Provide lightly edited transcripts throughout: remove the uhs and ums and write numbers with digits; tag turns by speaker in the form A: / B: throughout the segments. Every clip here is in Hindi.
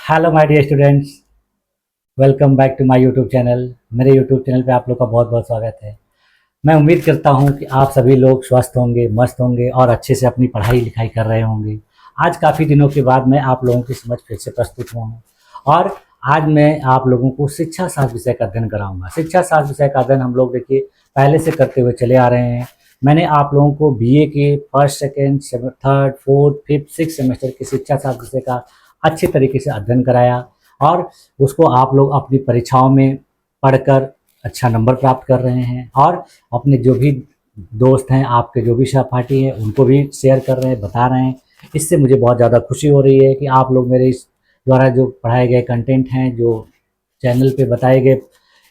A: Hello my dear students, welcome back to my YouTube channel. मेरे यूट्यूब चैनल पे आप लोग का बहुत बहुत स्वागत है। मैं उम्मीद करता हूँ कि आप सभी लोग स्वस्थ होंगे, मस्त होंगे और अच्छे से अपनी पढ़ाई लिखाई कर रहे होंगे। आज काफ़ी दिनों के बाद मैं आप लोगों की समझ फिर से प्रस्तुत हुआ हूँ और आज मैं आप लोगों को शिक्षा शास्त्र विषय का अध्ययन कराऊंगा। शिक्षा शास्त्र विषय का अध्ययन हम लोग देखिए पहले से करते हुए चले आ रहे हैं। मैंने आप लोगों को बीए के first, second, third, fourth, fifth, six semester की शिक्षा शास्त्र विषय का अच्छे तरीके से अध्ययन कराया और उसको आप लोग अपनी परीक्षाओं में पढ़कर अच्छा नंबर प्राप्त कर रहे हैं और अपने जो भी दोस्त हैं, आपके जो भी सहपाठी हैं, उनको भी शेयर कर रहे हैं, बता रहे हैं। इससे मुझे बहुत ज़्यादा खुशी हो रही है कि आप लोग मेरे इस द्वारा जो पढ़ाए गए कंटेंट हैं, जो चैनल पे बताए गए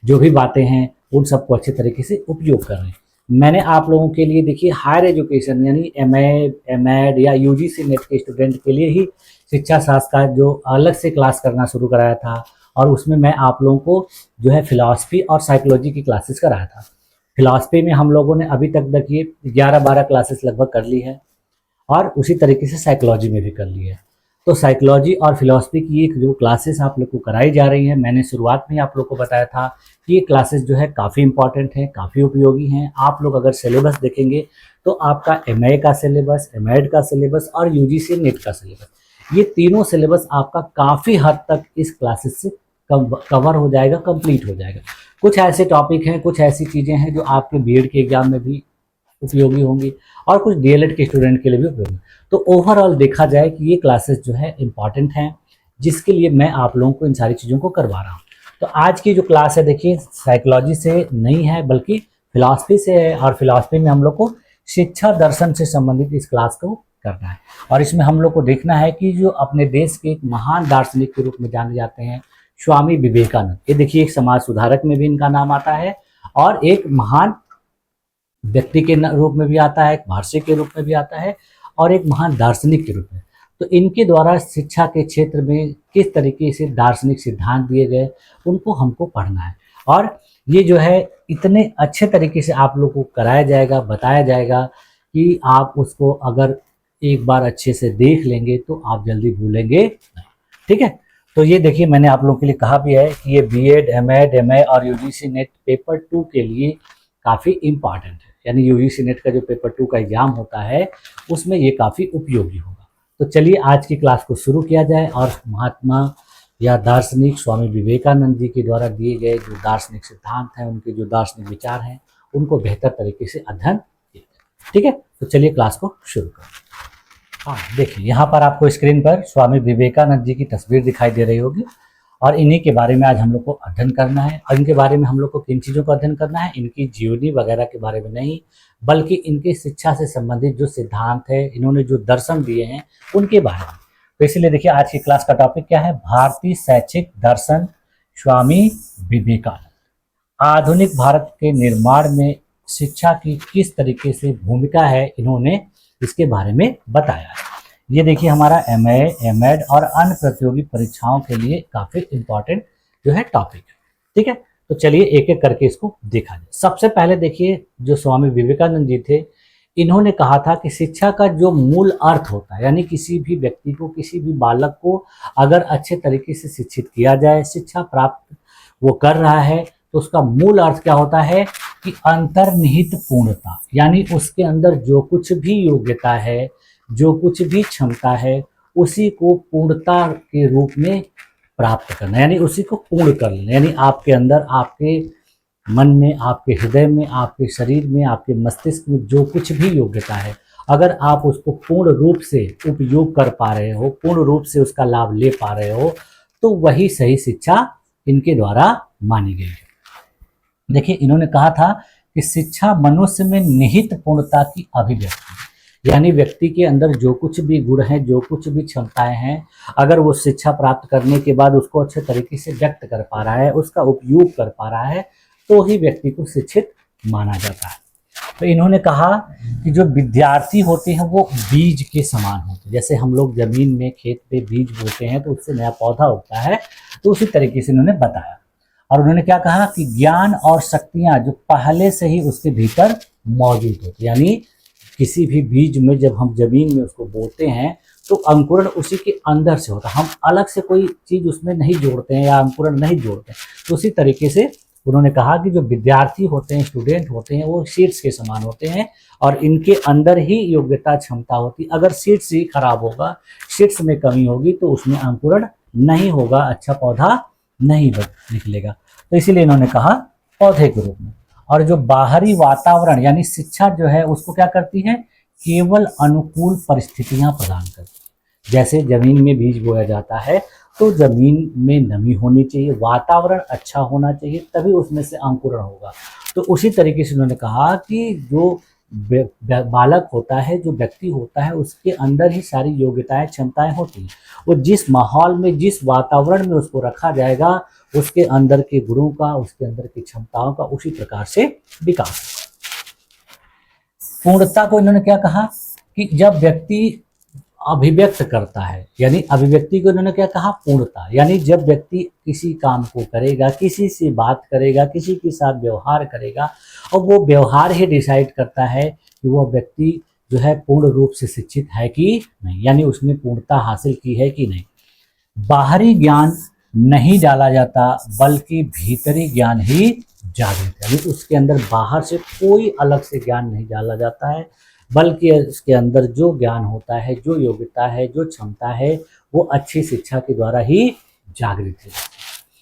A: जो भी बातें हैं, उन सबको अच्छे तरीके से उपयोग कर रहे हैं। मैंने आप लोगों के लिए देखिए हायर एजुकेशन यानी एमएड या यूजीसी नेट के स्टूडेंट के लिए ही शिक्षा शास्त्र का जो अलग से क्लास करना शुरू कराया था और उसमें मैं आप लोगों को जो है फिलॉसफी और साइकोलॉजी की क्लासेस कराया था। फिलॉसफी में हम लोगों ने अभी तक देखिए 11-12 क्लासेस लगभग कर ली है और उसी तरीके से साइकोलॉजी में भी कर ली है। तो साइकोलॉजी और फिलॉसफी की एक जो क्लासेस आप लोग को कराई जा रही है, मैंने शुरुआत में आप लोग को बताया था कि ये क्लासेस जो है काफ़ी इंपॉर्टेंट हैं, काफ़ी उपयोगी हैं। आप लोग अगर सिलेबस देखेंगे तो आपका एमए का सिलेबस, एमएड का सिलेबस और यूजीसी नेट का सिलेबस, ये तीनों सिलेबस आपका काफ़ी हद तक इस क्लासेस से कवर हो जाएगा, कंप्लीट हो जाएगा। कुछ ऐसे टॉपिक हैं, कुछ ऐसी चीज़ें हैं जो आपके बीएड के एग्जाम में भी उपयोगी होंगी और कुछ डीएलएड के स्टूडेंट के लिए भी उपयोगी। तो ओवरऑल देखा जाए कि ये क्लासेस जो है इंपॉर्टेंट हैं, जिसके लिए मैं आप लोगों को इन सारी चीज़ों को करवा रहा हूँ। तो आज की जो क्लास है देखिए साइकोलॉजी से नहीं है बल्कि फिलॉसफी से है और फिलॉसफी में हम लोग को शिक्षा दर्शन से संबंधित इस क्लास को करना है। और इसमें हम लोग को देखना है कि जो अपने देश के एक महान दार्शनिक के रूप में जाने जाते हैं स्वामी विवेकानंद, ये देखिए एक समाज सुधारक में भी इनका नाम आता है और एक महान व्यक्ति के रूप में भी आता है, एक महर्षि के रूप में भी आता है और एक महान दार्शनिक के रूप में। तो इनके द्वारा शिक्षा के क्षेत्र में किस तरीके से दार्शनिक सिद्धांत दिए गए, उनको हमको पढ़ना है और ये जो है इतने अच्छे तरीके से आप लोग को कराया जाएगा, बताया जाएगा कि आप उसको अगर एक बार अच्छे से देख लेंगे तो आप जल्दी भूलेंगे नहीं। ठीक है, तो ये देखिए मैंने आप लोगों के लिए कहा भी है कि ये बीएड, एमएड, एमए और यूजीसी नेट पेपर 2 के लिए काफ़ी इम्पॉर्टेंट है। यानी यूजीसी नेट का जो पेपर 2 का एग्जाम होता है उसमें ये काफ़ी उपयोगी होगा। तो चलिए आज की क्लास को शुरू किया जाए और महात्मा या दार्शनिक स्वामी विवेकानंद जी के द्वारा दिए गए जो दार्शनिक सिद्धांत हैं, उनके जो दार्शनिक विचार हैं, उनको बेहतर तरीके से अध्ययन किया जाए। ठीक है, तो चलिए क्लास को शुरू करें। हाँ देखिए यहाँ पर आपको स्क्रीन पर स्वामी विवेकानंद जी की तस्वीर दिखाई दे रही होगी और इन्हीं के बारे में आज हम लोग को अध्ययन करना है। और इनके बारे में हम लोग को किन चीज़ों का अध्ययन करना है, इनकी जीवनी वगैरह के बारे में नहीं, बल्कि इनकी शिक्षा से संबंधित जो सिद्धांत है, इन्होंने जो दर्शन दिए हैं, उनके बारे में। तो इसलिए देखिए आज की क्लास का टॉपिक क्या है, भारतीय शैक्षिक दर्शन स्वामी विवेकानंद। आधुनिक भारत के निर्माण में शिक्षा की किस तरीके से भूमिका है, इन्होंने इसके बारे में बताया है। ये देखिए हमारा एमए, एमएड और अन्य प्रतियोगी परीक्षाओं के लिए काफ़ी इंपॉर्टेंट जो है टॉपिक है। ठीक है, तो चलिए एक एक करके इसको देखा जाए। सबसे पहले देखिए जो स्वामी विवेकानंद जी थे, इन्होंने कहा था कि शिक्षा का जो मूल अर्थ होता है, यानी किसी भी व्यक्ति को, किसी भी बालक को अगर अच्छे तरीके से शिक्षित किया जाए, शिक्षा प्राप्त वो कर रहा है, तो उसका मूल अर्थ क्या होता है कि अंतर्निहित पूर्णता, यानी उसके अंदर जो कुछ भी योग्यता है, जो कुछ भी क्षमता है, उसी को पूर्णता के रूप में प्राप्त करना, यानी उसी को पूर्ण कर लेना। यानी आपके अंदर, आपके मन में, आपके हृदय में, आपके शरीर में, आपके मस्तिष्क में जो कुछ भी योग्यता है, अगर आप उसको पूर्ण रूप से उपयोग कर पा रहे हो, पूर्ण रूप से उसका लाभ ले पा रहे हो, तो वही सही शिक्षा इनके द्वारा मानी गई है। देखिए इन्होंने कहा था कि शिक्षा मनुष्य में निहित पूर्णता की अभिव्यक्ति, यानी व्यक्ति के अंदर जो कुछ भी गुण हैं, जो कुछ भी क्षमताएं हैं, अगर वो शिक्षा प्राप्त करने के बाद उसको अच्छे तरीके से व्यक्त कर पा रहा है, उसका उपयोग कर पा रहा है, तो ही व्यक्ति को शिक्षित माना जाता है। तो इन्होंने कहा कि जो विद्यार्थी होते हैं वो बीज के समान होते हैं। जैसे हम लोग जमीन में, खेत पे बीज बोते हैं तो उससे नया पौधा उगता है, तो उसी तरीके से इन्होंने बताया। और उन्होंने क्या कहा कि ज्ञान और शक्तियां जो पहले से ही उसके भीतर मौजूद होती, यानी किसी भी बीज में जब हम जमीन में उसको बोते हैं तो अंकुरण उसी के अंदर से होता है, हम अलग से कोई चीज उसमें नहीं जोड़ते हैं या अंकुरण नहीं जोड़ते हैं। तो उसी तरीके से उन्होंने कहा कि जो विद्यार्थी होते हैं, स्टूडेंट होते हैं, वो सीड्स के समान होते हैं और इनके अंदर ही योग्यता क्षमता होती है। अगर सीड्स ही खराब होगा, सीड्स में कमी होगी, तो उसमें अंकुरण नहीं होगा, अच्छा पौधा नहीं निकलेगा। तो इसीलिए इन्होंने कहा पौधे के रूप में। और जो बाहरी वातावरण यानी शिक्षा जो है उसको क्या करती है, केवल अनुकूल परिस्थितियां प्रदान करती है। जैसे जमीन में बीज बोया जाता है तो जमीन में नमी होनी चाहिए, वातावरण अच्छा होना चाहिए, तभी उसमें से अंकुरण होगा। तो उसी तरीके से उन्होंने कहा कि जो बालक होता है, जो व्यक्ति होता है, उसके अंदर ही सारी योग्यताएं क्षमताएं होती हैं। वो जिस माहौल में, जिस वातावरण में उसको रखा जाएगा, उसके अंदर के गुणों का, उसके अंदर की क्षमताओं का उसी प्रकार से विकास होगा। पूर्णता को इन्होंने क्या कहा कि जब व्यक्ति अभिव्यक्त करता है, यानी अभिव्यक्ति को इन्होंने क्या कहा, पूर्णता। यानी जब व्यक्ति किसी काम को करेगा, किसी से बात करेगा, किसी के साथ व्यवहार करेगा, और वो व्यवहार ही डिसाइड करता है कि वह व्यक्ति जो है पूर्ण रूप से शिक्षित है कि नहीं, यानी उसने पूर्णता हासिल की है कि नहीं। बाहरी ज्ञान नहीं डाला जाता, बल्कि भीतरी ज्ञान ही जागृत है। यानी उसके अंदर बाहर से कोई अलग से ज्ञान नहीं डाला जाता है, बल्कि उसके अंदर जो ज्ञान होता है, जो योग्यता है, जो क्षमता है, वो अच्छी शिक्षा के द्वारा ही जागृत है।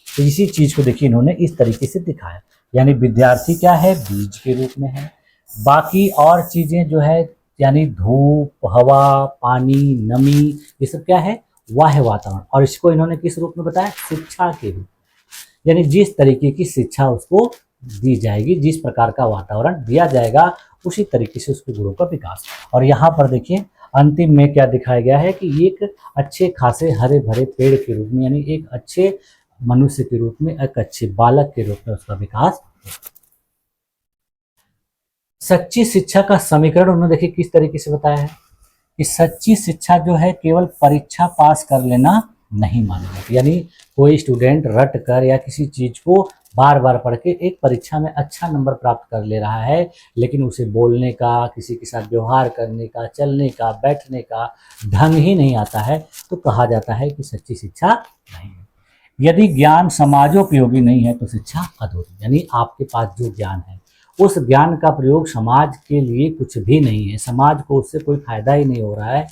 A: तो इसी चीज को देखिए इन्होंने इस तरीके से दिखाया। यानी विद्यार्थी क्या है, बीज के रूप में है। बाकी और चीजें जो है, यानी धूप, हवा, पानी, नमी, ये सब क्या है, बाह्य वातावरण। और इसको इन्होंने किस रूप में बताया, शिक्षा के रूप। यानी जिस तरीके की शिक्षा उसको दी जाएगी, जिस प्रकार का वातावरण दिया जाएगा, उसी तरीके से उसके गुणों का विकास। और यहाँ पर देखिए अंतिम में क्या दिखाया गया है कि एक अच्छे खासे हरे भरे पेड़ के रूप में, यानी एक अच्छे मनुष्य के रूप में, एक अच्छे बालक के रूप में उसका विकास। सच्ची शिक्षा का समीकरण उन्होंने देखिए किस तरीके से बताया है कि सच्ची शिक्षा जो है केवल परीक्षा पास कर लेना नहीं मानी जाती। यानी कोई स्टूडेंट रट कर या किसी चीज को बार बार पढ़ के एक परीक्षा में अच्छा नंबर प्राप्त कर ले रहा है, लेकिन उसे बोलने का, किसी के साथ व्यवहार करने का, चलने का, बैठने का ढंग ही नहीं आता है, तो कहा जाता है कि सच्ची शिक्षा नहीं है। यदि ज्ञान समाजोपयोगी नहीं है तो शिक्षा अधूरी। यानी आपके पास जो ज्ञान है, उस ज्ञान का प्रयोग समाज के लिए कुछ भी नहीं है, समाज को उससे कोई फायदा ही नहीं हो रहा है।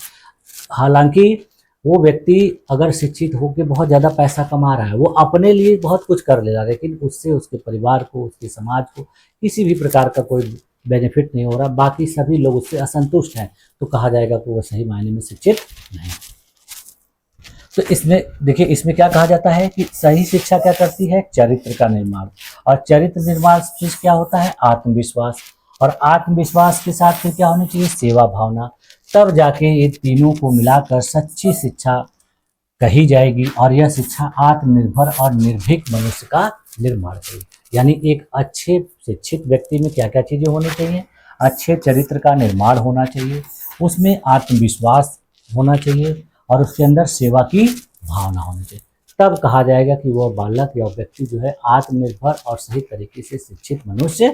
A: हालांकि वो व्यक्ति अगर शिक्षित होकर बहुत ज़्यादा पैसा कमा रहा है, वो अपने लिए बहुत कुछ कर ले रहा है, लेकिन उससे उसके परिवार को, उसके समाज को किसी भी प्रकार का कोई बेनिफिट नहीं हो रहा, बाकी सभी लोग उससे असंतुष्ट हैं, तो कहा जाएगा कि वो सही मायने में शिक्षित नहीं। तो इसमें देखिए, इसमें क्या कहा जाता है कि सही शिक्षा क्या करती है, चरित्र का निर्माण। और चरित्र निर्माण से क्या होता है, आत्मविश्वास। और आत्मविश्वास के साथ फिर क्या होनी चाहिए, सेवा भावना। तब जाके ये तीनों को मिलाकर सच्ची शिक्षा कही जाएगी, और यह शिक्षा आत्मनिर्भर और निर्भीक मनुष्य का निर्माण करेगी। यानी एक अच्छे शिक्षित व्यक्ति में क्या क्या चीजें होनी चाहिए, अच्छे चरित्र का निर्माण होना चाहिए, उसमें आत्मविश्वास होना चाहिए, और उसके अंदर सेवा की भावना होनी चाहिए। तब कहा जाएगा कि वह बालक या व्यक्ति जो है आत्मनिर्भर और सही तरीके से शिक्षित मनुष्य है।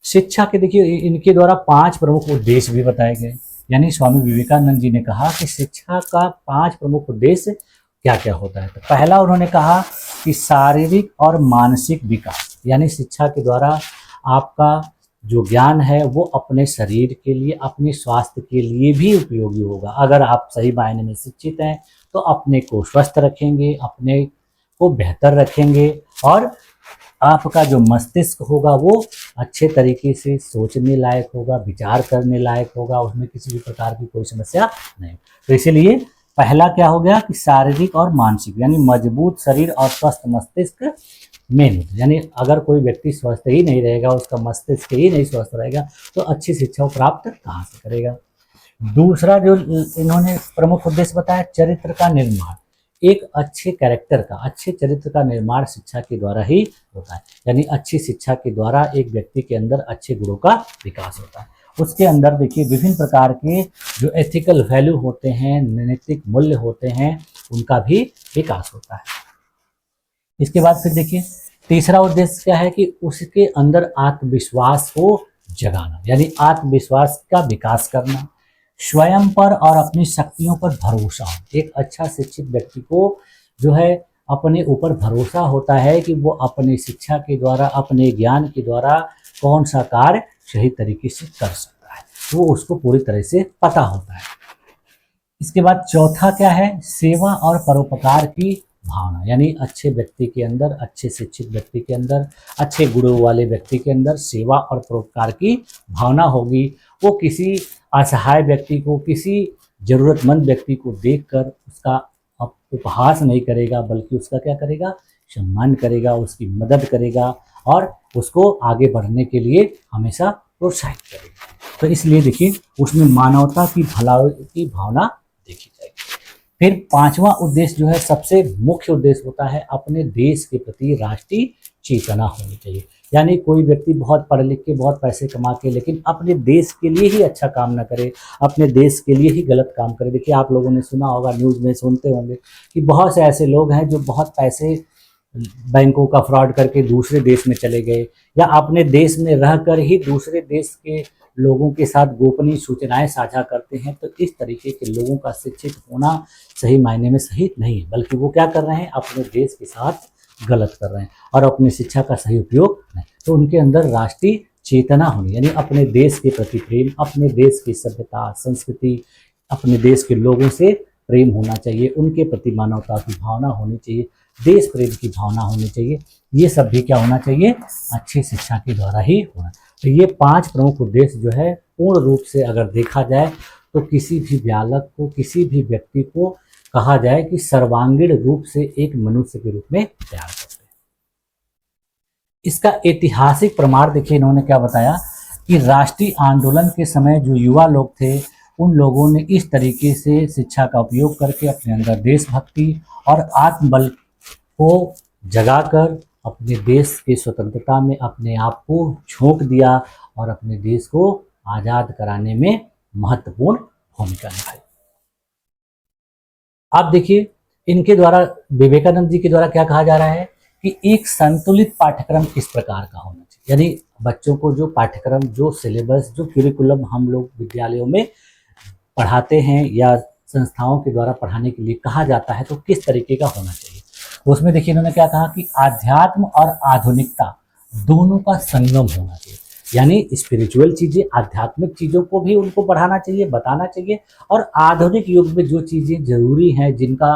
A: शिक्षा के देखिए इनके द्वारा 5 प्रमुख उद्देश्य भी बताए गए। यानी स्वामी विवेकानंद जी ने कहा कि शिक्षा का 5 प्रमुख उद्देश्य क्या क्या होता है। तो पहला उन्होंने कहा कि शारीरिक और मानसिक विकास। यानी शिक्षा के द्वारा आपका जो ज्ञान है वो अपने शरीर के लिए, अपने स्वास्थ्य के लिए भी उपयोगी होगा। अगर आप सही मायने में शिक्षित हैं तो अपने को स्वस्थ रखेंगे, अपने को बेहतर रखेंगे, और आपका जो मस्तिष्क होगा वो अच्छे तरीके से सोचने लायक होगा, विचार करने लायक होगा, उसमें किसी भी प्रकार की कोई समस्या नहीं। तो इसीलिए पहला क्या हो गया कि शारीरिक और मानसिक, यानी मजबूत शरीर और स्वस्थ मस्तिष्क मेन। यानी अगर कोई व्यक्ति स्वस्थ ही नहीं रहेगा, उसका मस्तिष्क ही नहीं स्वस्थ रहेगा, तो अच्छी शिक्षा प्राप्त कहाँ से करेगा। दूसरा जो इन्होंने प्रमुख उद्देश्य बताया, चरित्र का निर्माण। एक अच्छे कैरेक्टर का, अच्छे चरित्र का निर्माण शिक्षा के द्वारा ही होता है। यानी अच्छी शिक्षा के द्वारा एक व्यक्ति के अंदर अच्छे गुणों का विकास होता है। उसके अंदर देखिए विभिन्न प्रकार के जो एथिकल वैल्यू होते हैं, नैतिक मूल्य होते हैं, उनका भी विकास होता है। इसके बाद फिर देखिए तीसरा उद्देश्य क्या है कि उसके अंदर आत्मविश्वास को जगाना, यानी आत्मविश्वास का विकास करना। स्वयं पर और अपनी शक्तियों पर भरोसा हो। एक अच्छा शिक्षित व्यक्ति को जो है अपने ऊपर भरोसा होता है कि वो अपनी शिक्षा के द्वारा, अपने ज्ञान के द्वारा कौन सा कार्य सही तरीके से कर सकता है, वो उसको पूरी तरह से पता होता है। इसके बाद चौथा क्या है, सेवा और परोपकार की भावना। यानी अच्छे व्यक्ति के अंदर, अच्छे शिक्षित व्यक्ति के अंदर, अच्छे गुणों वाले व्यक्ति के अंदर सेवा और परोपकार की भावना होगी। वो किसी असहाय व्यक्ति को, किसी जरूरतमंद व्यक्ति को देखकर उसका उपहास नहीं करेगा, बल्कि उसका क्या करेगा, सम्मान करेगा, उसकी मदद करेगा और उसको आगे बढ़ने के लिए हमेशा प्रोत्साहित करेगा। तो इसलिए देखिए उसमें मानवता की भलाई की भावना देखी जाएगी। फिर पांचवा उद्देश्य जो है, सबसे मुख्य उद्देश्य होता है अपने देश के प्रति राष्ट्रीय चेतना होनी चाहिए। यानी कोई व्यक्ति बहुत पढ़ लिख के, बहुत पैसे कमा के, लेकिन अपने देश के लिए ही अच्छा काम ना करे, अपने देश के लिए ही गलत काम करे। देखिए आप लोगों ने सुना होगा, न्यूज़ में सुनते होंगे कि बहुत से ऐसे लोग हैं जो बहुत पैसे बैंकों का फ्रॉड करके दूसरे देश में चले गए, या अपने देश में रहकर ही दूसरे देश के लोगों के साथ गोपनीय सूचनाएं साझा करते हैं। तो इस तरीके के लोगों का शिक्षित होना सही मायने में सही नहीं है, बल्कि वो क्या कर रहे हैं, अपने देश के साथ गलत कर रहे हैं और अपनी शिक्षा का सही उपयोग नहीं। तो उनके अंदर राष्ट्रीय चेतना होनी, यानी अपने देश के प्रति प्रेम, अपने देश की सभ्यता संस्कृति, अपने देश के लोगों से प्रेम होना चाहिए, उनके प्रति मानवता की भावना होनी चाहिए, देश प्रेम की भावना होनी चाहिए। ये सब भी क्या होना चाहिए, अच्छी शिक्षा के द्वारा ही होना। तो ये 5 प्रमुख उद्देश्य जो है पूर्ण रूप से अगर देखा जाए तो किसी भी बालक को, किसी भी व्यक्ति को कहा जाए कि सर्वांगीण रूप से एक मनुष्य के रूप में तैयार करते हैं। इसका ऐतिहासिक प्रमाण देखिए इन्होंने क्या बताया कि राष्ट्रीय आंदोलन के समय जो युवा लोग थे, उन लोगों ने इस तरीके से शिक्षा का उपयोग करके अपने अंदर देशभक्ति और आत्मबल को जगाकर अपने देश की स्वतंत्रता में अपने आप को झोंक दिया और अपने देश को आज़ाद कराने में महत्वपूर्ण भूमिका निभाई। आप देखिए इनके द्वारा, विवेकानंद जी के द्वारा क्या कहा जा रहा है कि एक संतुलित पाठ्यक्रम किस प्रकार का होना चाहिए। यानी बच्चों को जो पाठ्यक्रम, जो सिलेबस, जो करिकुलम हम लोग विद्यालयों में पढ़ाते हैं या संस्थाओं के द्वारा पढ़ाने के लिए कहा जाता है, तो किस तरीके का होना चाहिए। उसमें देखिए इन्होंने क्या कहा कि आध्यात्म और आधुनिकता दोनों का संगम होना चाहिए। यानी स्पिरिचुअल चीजें, आध्यात्मिक चीजों को भी उनको पढ़ाना चाहिए, बताना चाहिए, और आधुनिक युग में जो चीजें जरूरी हैं, जिनका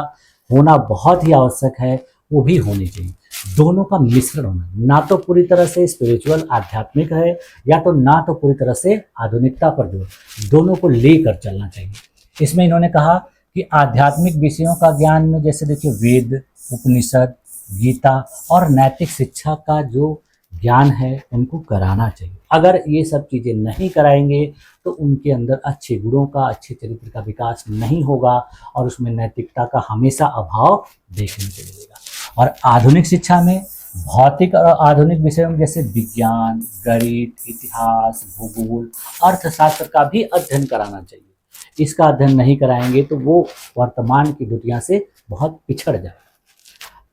A: होना बहुत ही आवश्यक है, वो भी होनी चाहिए। दोनों का मिश्रण होना, ना तो पूरी तरह से स्पिरिचुअल आध्यात्मिक है, या तो ना तो पूरी तरह से आधुनिकता पर जोर, दोनों को लेकर चलना चाहिए। इसमें इन्होंने कहा कि आध्यात्मिक विषयों का ज्ञान में जैसे देखिए वेद, उपनिषद, गीता और नैतिक शिक्षा का जो ज्ञान है उनको कराना चाहिए। अगर ये सब चीज़ें नहीं कराएंगे तो उनके अंदर अच्छे गुणों का, अच्छे चरित्र का विकास नहीं होगा और उसमें नैतिकता का हमेशा अभाव देखने को मिलेगा। और आधुनिक शिक्षा में भौतिक और आधुनिक विषयों में जैसे विज्ञान, गणित, इतिहास, भूगोल, अर्थशास्त्र का भी अध्ययन कराना चाहिए। इसका अध्ययन नहीं कराएंगे तो वो वर्तमान की दुनिया से बहुत पिछड़ जाए।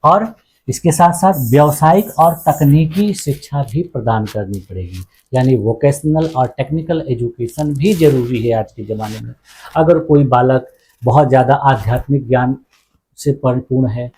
A: और इसके साथ साथ व्यावसायिक और तकनीकी शिक्षा भी प्रदान करनी पड़ेगी। यानी वोकेशनल और टेक्निकल एजुकेशन भी जरूरी है आज के ज़माने में। अगर कोई बालक बहुत ज़्यादा आध्यात्मिक ज्ञान से परिपूर्ण है,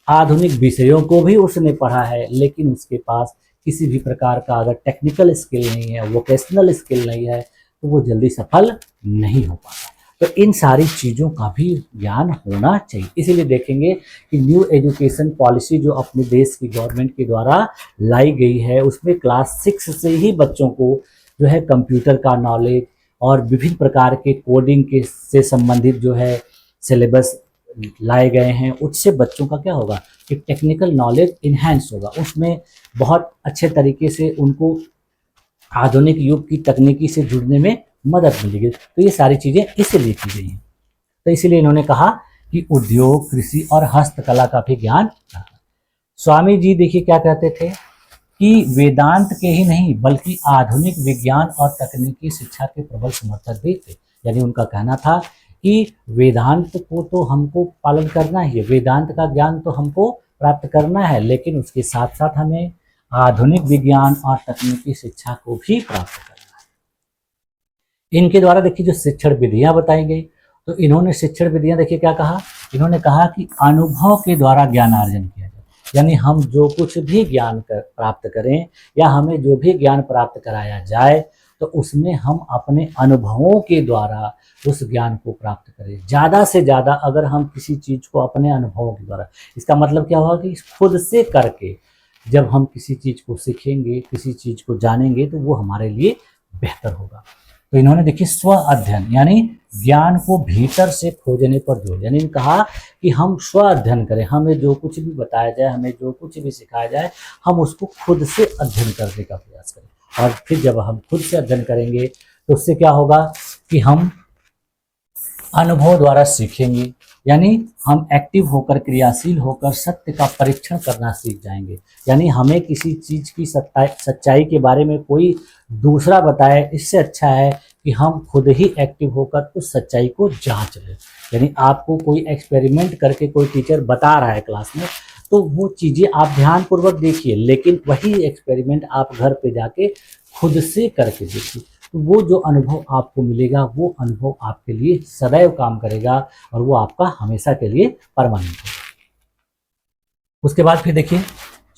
A: आधुनिक विषयों को भी उसने पढ़ा है, लेकिन उसके पास किसी भी प्रकार का अगर टेक्निकल स्किल नहीं है, वोकेशनल स्किल नहीं है, तो वो जल्दी सफल नहीं हो पाता। तो इन सारी चीज़ों का भी ज्ञान होना चाहिए। इसीलिए देखेंगे कि न्यू एजुकेशन पॉलिसी जो अपने देश की गवर्नमेंट के द्वारा लाई गई है, उसमें क्लास 6 से ही बच्चों को जो है कंप्यूटर का नॉलेज और विभिन्न प्रकार के कोडिंग के से संबंधित जो है सिलेबस लाए गए हैं। उससे बच्चों का क्या होगा कि टेक्निकल नॉलेज इन्हेंस होगा, उसमें बहुत अच्छे तरीके से उनको आधुनिक युग की तकनीकी से जुड़ने में मदद मिलेगी। तो ये सारी चीज़ें इसलिए की गई हैं। तो इसीलिए इन्होंने कहा कि उद्योग, कृषि और हस्तकला का भी ज्ञान। स्वामी जी देखिए क्या कहते थे कि वेदांत के ही नहीं बल्कि आधुनिक विज्ञान और तकनीकी शिक्षा के प्रबल समर्थक भी थे। यानी उनका कहना था कि वेदांत को तो हमको पालन करना ही है, वेदांत का ज्ञान तो हमको प्राप्त करना है, लेकिन उसके साथ साथ हमें आधुनिक विज्ञान और तकनीकी शिक्षा को भी प्राप्त करना है। इनके द्वारा देखिए जो शिक्षण विधियां बताई गई, तो इन्होंने शिक्षण विधियां देखिए क्या कहा, इन्होंने कहा कि अनुभव के द्वारा ज्ञान अर्जन किया जाए। यानी हम जो कुछ भी ज्ञान प्राप्त करें या हमें जो भी ज्ञान प्राप्त कराया जाए, तो उसमें हम अपने अनुभवों के द्वारा उस ज्ञान को प्राप्त करें। ज़्यादा से ज़्यादा अगर हम किसी चीज़ को अपने अनुभवों के द्वारा, इसका मतलब क्या होगा कि खुद से करके जब हम किसी चीज़ को सीखेंगे, किसी चीज़ को जानेंगे, तो वो हमारे लिए बेहतर होगा। तो इन्होंने देखिए स्व अध्ययन यानी ज्ञान को भीतर से खोजने पर जोर, यानी कहा कि हम स्व अध्ययन करें, हमें जो कुछ भी बताया जाए, हमें जो कुछ भी सिखाया जाए, हम उसको खुद से अध्ययन करने का प्रयास करें। और फिर जब हम खुद से अध्ययन करेंगे तो उससे क्या होगा कि हम अनुभव द्वारा सीखेंगे, यानी हम एक्टिव होकर, क्रियाशील होकर सत्य का परीक्षण करना सीख जाएंगे। यानी हमें किसी चीज़ की सच्चाई के बारे में कोई दूसरा बताए, इससे अच्छा है कि हम खुद ही एक्टिव होकर उस सच्चाई को जांच लें। यानी आपको कोई एक्सपेरिमेंट करके कोई टीचर बता रहा है क्लास में, तो वो चीज़ें आप ध्यानपूर्वक देखिए, लेकिन वही एक्सपेरिमेंट आप घर पे जाके खुद से करके देखिए। तो वो जो अनुभव आपको मिलेगा, वो अनुभव आपके लिए सदैव काम करेगा और वो आपका हमेशा के लिए परमानेंट होगा। उसके बाद फिर देखिए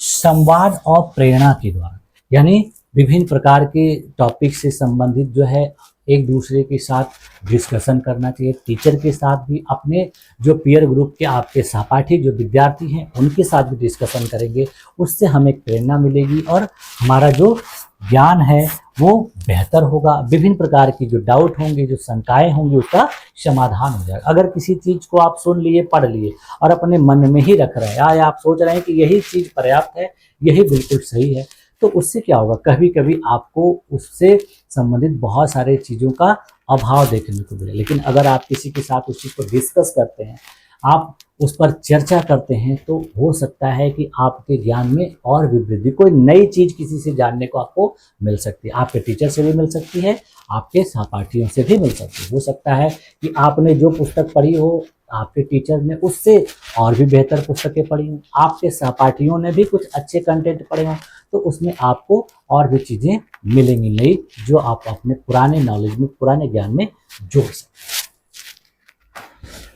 A: संवाद और प्रेरणा के द्वारा, यानी विभिन्न प्रकार के टॉपिक से संबंधित जो है एक दूसरे के साथ डिस्कशन करना चाहिए। टीचर के साथ भी, अपने जो पीयर ग्रुप के आपके सहपाठी जो विद्यार्थी हैं उनके साथ भी डिस्कशन करेंगे, उससे हमें प्रेरणा मिलेगी और हमारा जो ज्ञान है वो बेहतर होगा। विभिन्न प्रकार की जो डाउट होंगे, जो शंकाएं होंगी, उसका समाधान हो जाएगा। अगर किसी चीज़ को आप सुन लिए, पढ़ लिए और अपने मन में ही रख रहे हैं, या आप सोच रहे हैं कि यही चीज़ पर्याप्त है, यही बिल्कुल सही है, तो उससे क्या होगा, कभी कभी आपको उससे संबंधित बहुत सारे चीज़ों का अभाव देखने को मिले। लेकिन अगर आप किसी के साथ उस चीज़ को डिस्कस करते हैं, आप उस पर चर्चा करते हैं, तो हो सकता है कि आपके ज्ञान में और भी वृद्धि, कोई नई चीज़ किसी से जानने को आपको मिल सकती है। आपके टीचर से भी मिल सकती है, आपके सहपाठियों से भी मिल सकती है। हो सकता है कि आपने जो पुस्तक पढ़ी हो, आपके टीचर ने उससे और भी बेहतर पुस्तकें पढ़ी हों, आपके सहपाठियों ने भी कुछ अच्छे कंटेंट पढ़े हों, तो उसमें आपको और भी चीज़ें मिलेंगी नई, जो आप अपने पुराने नॉलेज में, पुराने ज्ञान में जोड़ सकते हैं।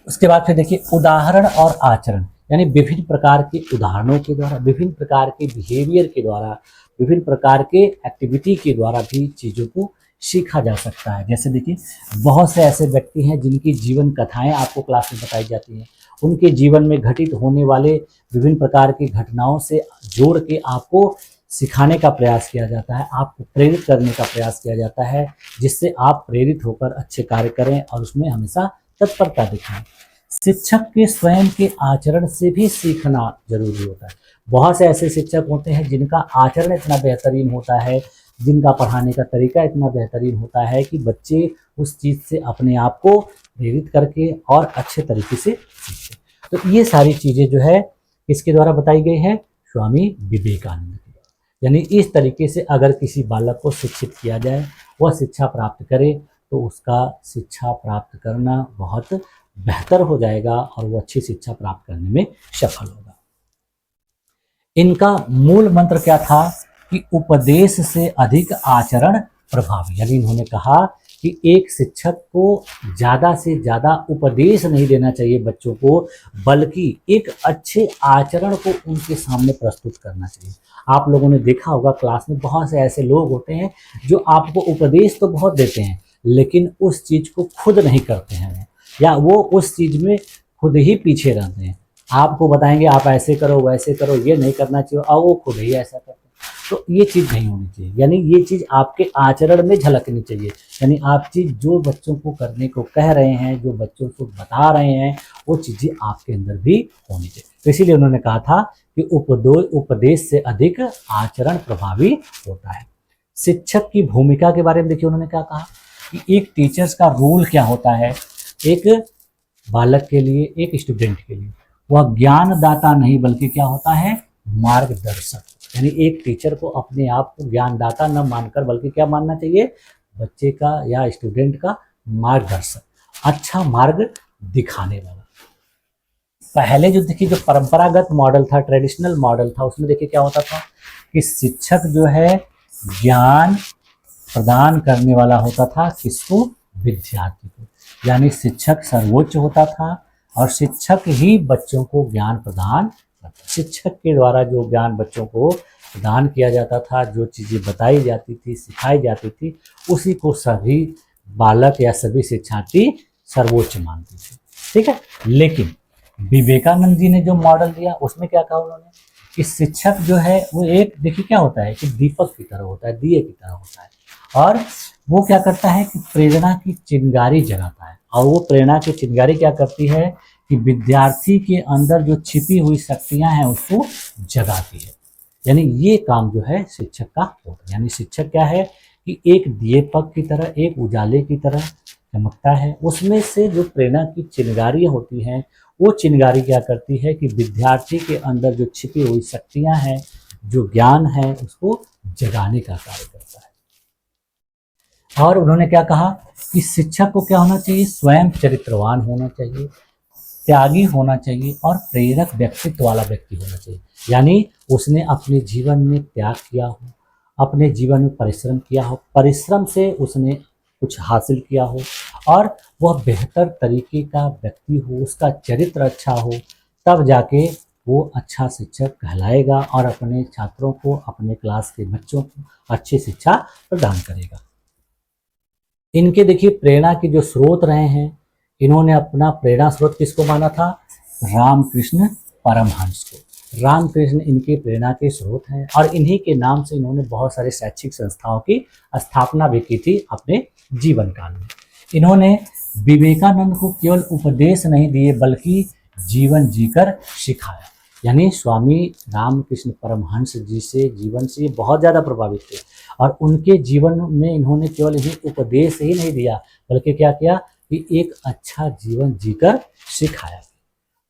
A: उसके बाद फिर देखिए उदाहरण और आचरण, यानी विभिन्न प्रकार के उदाहरणों के द्वारा, विभिन्न प्रकार के बिहेवियर के द्वारा, विभिन्न प्रकार के एक्टिविटी के द्वारा भी चीज़ों को सीखा जा सकता है। जैसे देखिए बहुत से ऐसे व्यक्ति हैं जिनकी जीवन कथाएं आपको क्लास में बताई जाती हैं, उनके जीवन में घटित होने वाले विभिन्न प्रकार की घटनाओं से जोड़ के आपको सिखाने का प्रयास किया जाता है, आपको प्रेरित करने का प्रयास किया जाता है, जिससे आप प्रेरित होकर अच्छे कार्य करें और उसमें हमेशा तत्परता दिखाएं। शिक्षक के स्वयं के आचरण से भी सीखना जरूरी होता है। बहुत से ऐसे शिक्षक होते हैं जिनका आचरण इतना बेहतरीन होता है, जिनका पढ़ाने का तरीका इतना बेहतरीन होता है कि बच्चे उस चीज़ से अपने आप को प्रेरित करके और अच्छे तरीके से सीखते। तो ये सारी चीज़ें जो है किसके द्वारा बताई गई है, स्वामी विवेकानंद के द्वारा। यानी इस तरीके से अगर किसी बालक को शिक्षित किया जाए, वह शिक्षा प्राप्त करे, तो उसका शिक्षा प्राप्त करना बहुत बेहतर हो जाएगा और वो अच्छी शिक्षा प्राप्त करने में सफल होगा। इनका मूल मंत्र क्या था कि उपदेश से अधिक आचरण प्रभावी, यानी इन्होंने कहा कि एक शिक्षक को ज़्यादा से ज़्यादा उपदेश नहीं देना चाहिए बच्चों को, बल्कि एक अच्छे आचरण को उनके सामने प्रस्तुत करना चाहिए। आप लोगों ने देखा होगा क्लास में बहुत से ऐसे लोग होते हैं जो आपको उपदेश तो बहुत देते हैं, लेकिन उस चीज़ को खुद नहीं करते हैं, या वो उस चीज़ में खुद ही पीछे रहते हैं। आपको बताएंगे आप ऐसे करो, वैसे करो, ये नहीं करना चाहिए, और वो खुद ही ऐसा करते हैं। तो ये चीज़ नहीं होनी चाहिए, यानी ये चीज़ आपके आचरण में झलकनी चाहिए। यानी आप चीज़ जो बच्चों को करने को कह रहे हैं, जो बच्चों को बता रहे हैं, वो चीज़ें आपके अंदर भी होनी चाहिए। तो इसीलिए उन्होंने कहा था कि उपदेश से अधिक आचरण प्रभावी होता है। शिक्षक की भूमिका के बारे में देखिए उन्होंने क्या कहा कि एक टीचर्स का रोल क्या होता है एक बालक के लिए, एक स्टूडेंट के लिए। वह ज्ञानदाता नहीं बल्कि क्या होता है, मार्गदर्शक। यानी एक टीचर को अपने आप को ज्ञानदाता न मानकर बल्कि क्या मानना चाहिए, बच्चे का या स्टूडेंट का मार्गदर्शक, अच्छा मार्ग दिखाने वाला। पहले जो देखिए जो परंपरागत मॉडल था, ट्रेडिशनल मॉडल था, उसमें देखिए क्या होता था कि शिक्षक जो है ज्ञान प्रदान करने वाला होता था किसको? विद्यार्थी को। यानी शिक्षक सर्वोच्च होता था और शिक्षक ही बच्चों को ज्ञान प्रदान करता। शिक्षक के द्वारा जो ज्ञान बच्चों को प्रदान किया जाता था, जो चीज़ें बताई जाती थी, सिखाई जाती थी, उसी को सभी बालक या सभी शिक्षार्थी सर्वोच्च मानते थे। ठीक है। लेकिन विवेकानंद जी ने जो मॉडल दिया उसमें क्या कहा उन्होंने कि शिक्षक जो है वो एक, देखिए क्या होता है कि दीपक की तरह होता है, दिए की तरह होता है, और वो क्या करता है कि प्रेरणा की चिंगारी जगाता है। और वो प्रेरणा की चिंगारी क्या करती है कि विद्यार्थी के अंदर जो छिपी हुई शक्तियां हैं उसको जगाती है। यानी ये काम जो है शिक्षक का होता है। यानी शिक्षक क्या है कि एक दीपक की तरह, एक उजाले की तरह चमकता है। उसमें से जो प्रेरणा की चिंगारियां होती हैं, वो चिंगारी क्या करती है कि विद्यार्थी के अंदर जो छिपी हुई शक्तियां हैं, जो ज्ञान है, उसको जगाने का कार्य करता है। और उन्होंने क्या कहा कि शिक्षक को क्या होना चाहिए? स्वयं चरित्रवान होना चाहिए, त्यागी होना चाहिए और प्रेरक व्यक्तित्व वाला व्यक्ति होना चाहिए। यानी उसने अपने जीवन में त्याग किया हो, अपने जीवन में परिश्रम किया हो, परिश्रम से उसने कुछ हासिल किया हो, और वह बेहतर तरीके का व्यक्ति हो, उसका चरित्र अच्छा हो, तब जाके वो अच्छा शिक्षक कहलाएगा और अपने छात्रों को, अपने क्लास के बच्चों को अच्छी शिक्षा प्रदान करेगा। इनके देखिए प्रेरणा के जो स्रोत रहे हैं, इन्होंने अपना प्रेरणा स्रोत किसको माना था? रामकृष्ण परमहंस को। रामकृष्ण इनके प्रेरणा के स्रोत हैं और इन्हीं के नाम से इन्होंने बहुत सारे शैक्षिक संस्थाओं की स्थापना भी की थी अपने जीवन काल में। इन्होंने विवेकानंद को केवल उपदेश नहीं दिए बल्कि जीवन जीकर सिखाया। यानी स्वामी रामकृष्ण परमहंस जी से, जीवन से बहुत ज़्यादा प्रभावित थे और उनके जीवन में इन्होंने केवल इन्हें उपदेश ही नहीं दिया बल्कि क्या किया कि एक अच्छा जीवन जीकर सिखाया।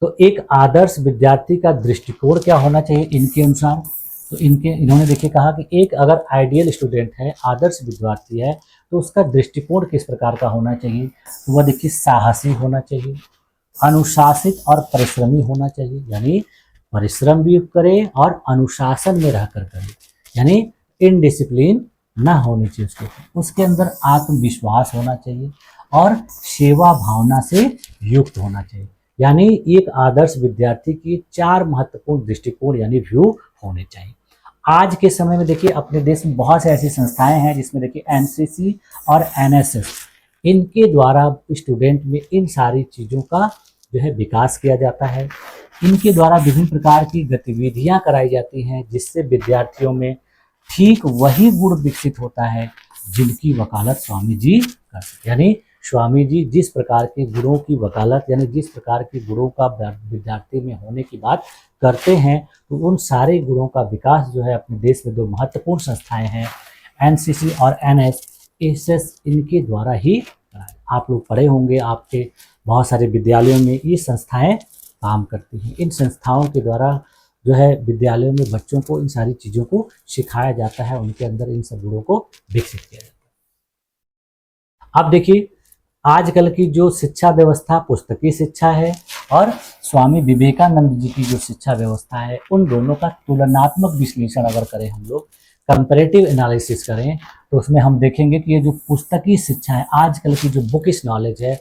A: तो एक आदर्श विद्यार्थी का दृष्टिकोण क्या होना चाहिए इनके अनुसार? तो इन्होंने देखिए कहा कि एक अगर आइडियल स्टूडेंट है, आदर्श विद्यार्थी है, तो उसका दृष्टिकोण किस प्रकार का होना चाहिए? तो वह देखिए साहसी होना चाहिए, अनुशासित और परिश्रमी होना चाहिए। यानी परिश्रम भी करे और अनुशासन में रहकर करे, यानी इनडिसिप्लिन ना होनी चाहिए उसके अंदर आत्मविश्वास होना चाहिए और सेवा भावना से युक्त होना चाहिए। यानी एक आदर्श विद्यार्थी की 4 महत्वपूर्ण दृष्टिकोण यानी व्यू होने चाहिए। आज के समय में देखिए अपने देश में बहुत से ऐसी संस्थाएं हैं जिसमें देखिए एनसीसी और एनएसएस, इनके द्वारा स्टूडेंट में इन सारी चीज़ों का जो है विकास किया जाता है। इनके द्वारा विभिन्न प्रकार की गतिविधियां कराई जाती हैं जिससे विद्यार्थियों में ठीक वही गुण विकसित होता है जिनकी वकालत स्वामी जी करते। यानी स्वामी जी जिस प्रकार के गुणों की वकालत, यानी जिस प्रकार के गुणों का विद्यार्थी में होने की बात करते हैं, तो उन सारे गुणों का विकास जो है अपने देश में 2 महत्वपूर्ण संस्थाएं हैं, एनसीसी और एनएसएस, इनके द्वारा ही आप लोग पढ़े होंगे, आपके बहुत सारे विद्यालयों में ये संस्थाएं काम करती हैं। इन संस्थाओं के द्वारा जो है विद्यालयों में बच्चों को इन सारी चीज़ों को सिखाया जाता है, उनके अंदर इन सब गुणों को विकसित किया जाता है। अब देखिए आजकल की जो शिक्षा व्यवस्था पुस्तकीय शिक्षा है और स्वामी विवेकानंद जी की जो शिक्षा व्यवस्था है, उन दोनों का तुलनात्मक विश्लेषण अगर करें, हम लोग कंपैरेटिव एनालिसिस करें, तो उसमें हम देखेंगे कि ये जो पुस्तकीय शिक्षा है, आजकल की जो बुकिश नॉलेज है,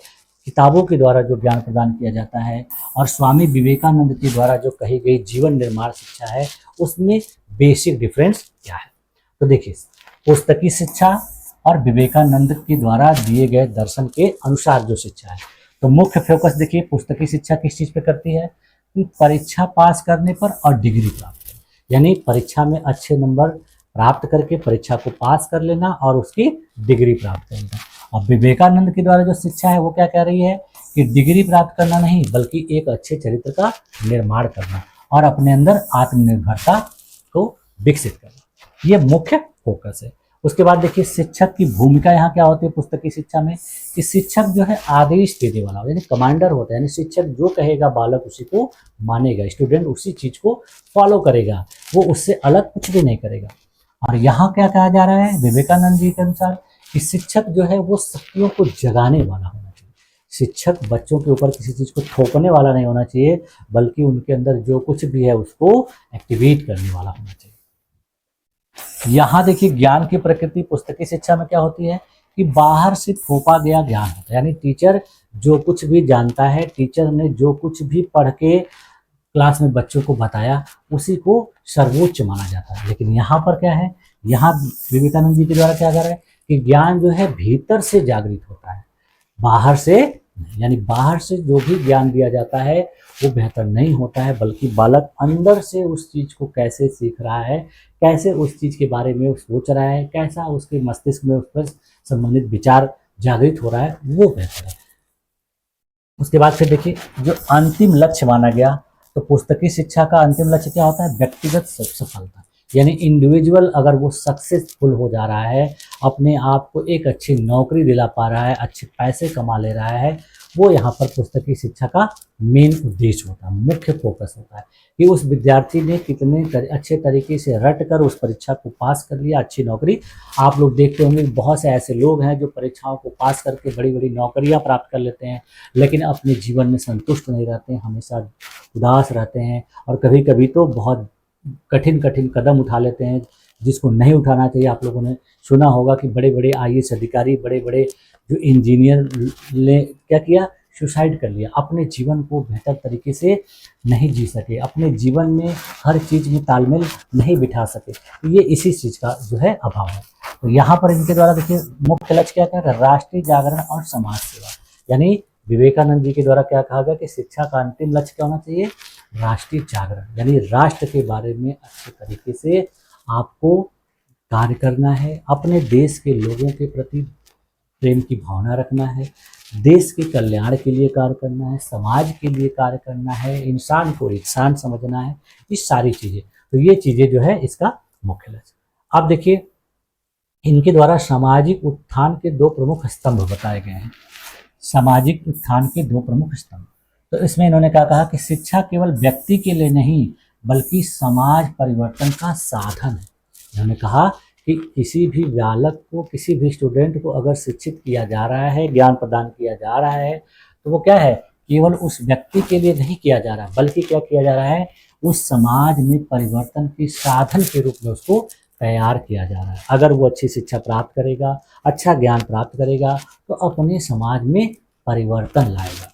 A: किताबों के द्वारा जो ज्ञान प्रदान किया जाता है, और स्वामी विवेकानंद के द्वारा जो कही गई जीवन निर्माण शिक्षा है, उसमें बेसिक डिफरेंस क्या है? तो देखिए पुस्तकीय शिक्षा और विवेकानंद के द्वारा दिए गए दर्शन के अनुसार जो शिक्षा है, तो मुख्य फोकस देखिए पुस्तकीय शिक्षा किस चीज़ पे करती है कि परीक्षा पास करने पर और डिग्री प्राप्त करना, यानी परीक्षा में अच्छे नंबर प्राप्त करके परीक्षा को पास कर लेना और उसकी डिग्री प्राप्त करना। और विवेकानंद के द्वारा जो शिक्षा है वो क्या कह रही है कि डिग्री प्राप्त करना नहीं बल्कि एक अच्छे चरित्र का निर्माण करना और अपने अंदर आत्मनिर्भरता को विकसित करना, ये मुख्य फोकस है। उसके बाद देखिए शिक्षक की भूमिका यहाँ क्या होती है पुस्तकीय शिक्षा में कि शिक्षक जो है आदेश देने वाला हो, यानी कमांडर होता है, यानी शिक्षक जो कहेगा बालक उसी को मानेगा, स्टूडेंट उसी चीज को फॉलो करेगा, वो उससे अलग कुछ भी नहीं करेगा। और यहाँ क्या कहा जा रहा है विवेकानंद जी के अनुसार कि शिक्षक जो है वो शक्तियों को जगाने वाला होना चाहिए। शिक्षक बच्चों के ऊपर किसी चीज को थोपने वाला नहीं होना चाहिए बल्कि उनके अंदर जो कुछ भी है उसको एक्टिवेट करने वाला होना चाहिए। यहाँ देखिए ज्ञान की प्रकृति पुस्तकीय शिक्षा में क्या होती है कि बाहर से थोपा गया ज्ञान होता है, यानी टीचर जो कुछ भी जानता है, टीचर ने जो कुछ भी पढ़ के क्लास में बच्चों को बताया उसी को सर्वोच्च माना जाता है। लेकिन यहाँ पर क्या है, यहाँ विवेकानंद जी के द्वारा क्या कर रहे हैं कि ज्ञान जो है भीतर से जागृत होता है, बाहर से, यानी बाहर से जो भी ज्ञान दिया जाता है वो बेहतर नहीं होता है, बल्कि बालक अंदर से उस चीज को कैसे सीख रहा है, कैसे उस चीज के बारे में सोच रहा है, कैसा उसके मस्तिष्क में उस पर संबंधित विचार जागृत हो रहा है, वो बेहतर है। उसके बाद फिर देखिए जो अंतिम लक्ष्य माना गया, तो पुस्तकीय शिक्षा का अंतिम लक्ष्य क्या होता है, व्यक्तिगत सफलता, यानी इंडिविजुअल अगर वो सक्सेसफुल हो जा रहा है, अपने आप को एक अच्छी नौकरी दिला पा रहा है, अच्छे पैसे कमा ले रहा है, वो यहाँ पर पुस्तकीय शिक्षा का मेन उद्देश्य होता है, मुख्य फोकस होता है कि उस विद्यार्थी ने कितने अच्छे तरीके से रट कर उस परीक्षा को पास कर लिया, अच्छी नौकरी। आप लोग देखते होंगे बहुत से ऐसे लोग हैं जो परीक्षाओं को पास करके बड़ी बड़ी नौकरियां प्राप्त कर लेते हैं, लेकिन अपने जीवन में संतुष्ट नहीं रहते हैं, हमेशा उदास रहते हैं, और कभी कभी तो बहुत कठिन कठिन कदम उठा लेते हैं जिसको नहीं उठाना चाहिए। आप लोगों ने सुना होगा कि बड़े बड़े आईएएस अधिकारी, बड़े बड़े जो इंजीनियर ने क्या किया, सुसाइड कर लिया, अपने जीवन को बेहतर तरीके से नहीं जी सके, अपने जीवन में हर चीज़ में तालमेल नहीं बिठा सके, तो ये इसी चीज़ का जो है अभाव है। तो यहाँ पर इनके द्वारा देखिए मुख्य लक्ष्य क्या है, राष्ट्रीय जागरण और समाज सेवा, यानी विवेकानंद जी के द्वारा क्या कहा गया कि शिक्षा का अंतिम लक्ष्य क्या होना चाहिए, राष्ट्रीय जागरण, यानी राष्ट्र के बारे में अच्छे तरीके से आपको कार्य करना है, अपने देश के लोगों के प्रति प्रेम की भावना रखना है, देश के कल्याण के लिए कार्य करना है, समाज के लिए कार्य करना है, इंसान को इंसान समझना है, ये सारी चीज़ें, तो ये चीज़ें जो है इसका मुख्य लक्ष्य। अब देखिए इनके द्वारा सामाजिक उत्थान के दो प्रमुख स्तंभ बताए गए हैं, सामाजिक उत्थान के दो प्रमुख स्तंभ। तो इसमें इन्होंने क्या कहा कि शिक्षा केवल व्यक्ति के लिए नहीं बल्कि समाज परिवर्तन का साधन है। इन्होंने कहा कि किसी भी बालक को, किसी भी स्टूडेंट को अगर शिक्षित किया जा रहा है, ज्ञान प्रदान किया जा रहा है, तो वो क्या है, केवल उस व्यक्ति के लिए नहीं किया जा रहा, बल्कि क्या किया जा रहा है, उस समाज में परिवर्तन के साधन के रूप में उसको तैयार किया जा रहा है। अगर वो अच्छी शिक्षा प्राप्त करेगा, अच्छा ज्ञान प्राप्त करेगा, तो अपने समाज में परिवर्तन लाएगा।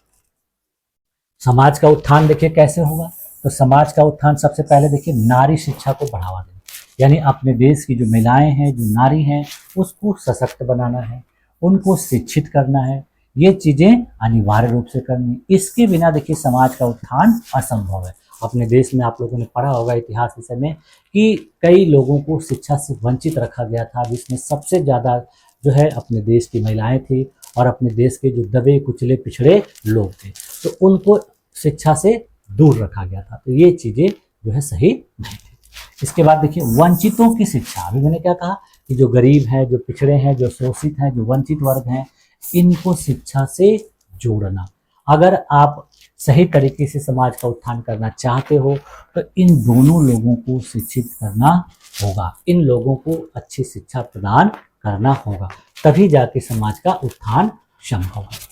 A: समाज का उत्थान देखिए कैसे होगा, तो समाज का उत्थान सबसे पहले देखिए नारी शिक्षा को बढ़ावा देना, यानी अपने देश की जो महिलाएं हैं, जो नारी हैं, उसको सशक्त बनाना है, उनको शिक्षित करना है, ये चीज़ें अनिवार्य रूप से करनी, इसके बिना देखिए समाज का उत्थान असंभव है। अपने देश में आप लोगों ने पढ़ा होगा इतिहास विषय में कि कई लोगों को शिक्षा से वंचित रखा गया था, जिसमें सबसे ज़्यादा जो है अपने देश की महिलाएं थी और अपने देश के जो दबे कुचले पिछड़े लोग थे, तो उनको शिक्षा से दूर रखा गया था। तो ये चीज़ें जो है सही नहीं थी। इसके बाद देखिए वंचितों की शिक्षा, अभी मैंने क्या कहा कि जो गरीब हैं, जो पिछड़े हैं, जो शोषित हैं, जो वंचित वर्ग हैं, इनको शिक्षा से जोड़ना। अगर आप सही तरीके से समाज का उत्थान करना चाहते हो तो इन दोनों लोगों को शिक्षित करना होगा, इन लोगों को अच्छी शिक्षा प्रदान करना होगा, तभी जाके समाज का उत्थान संभव है।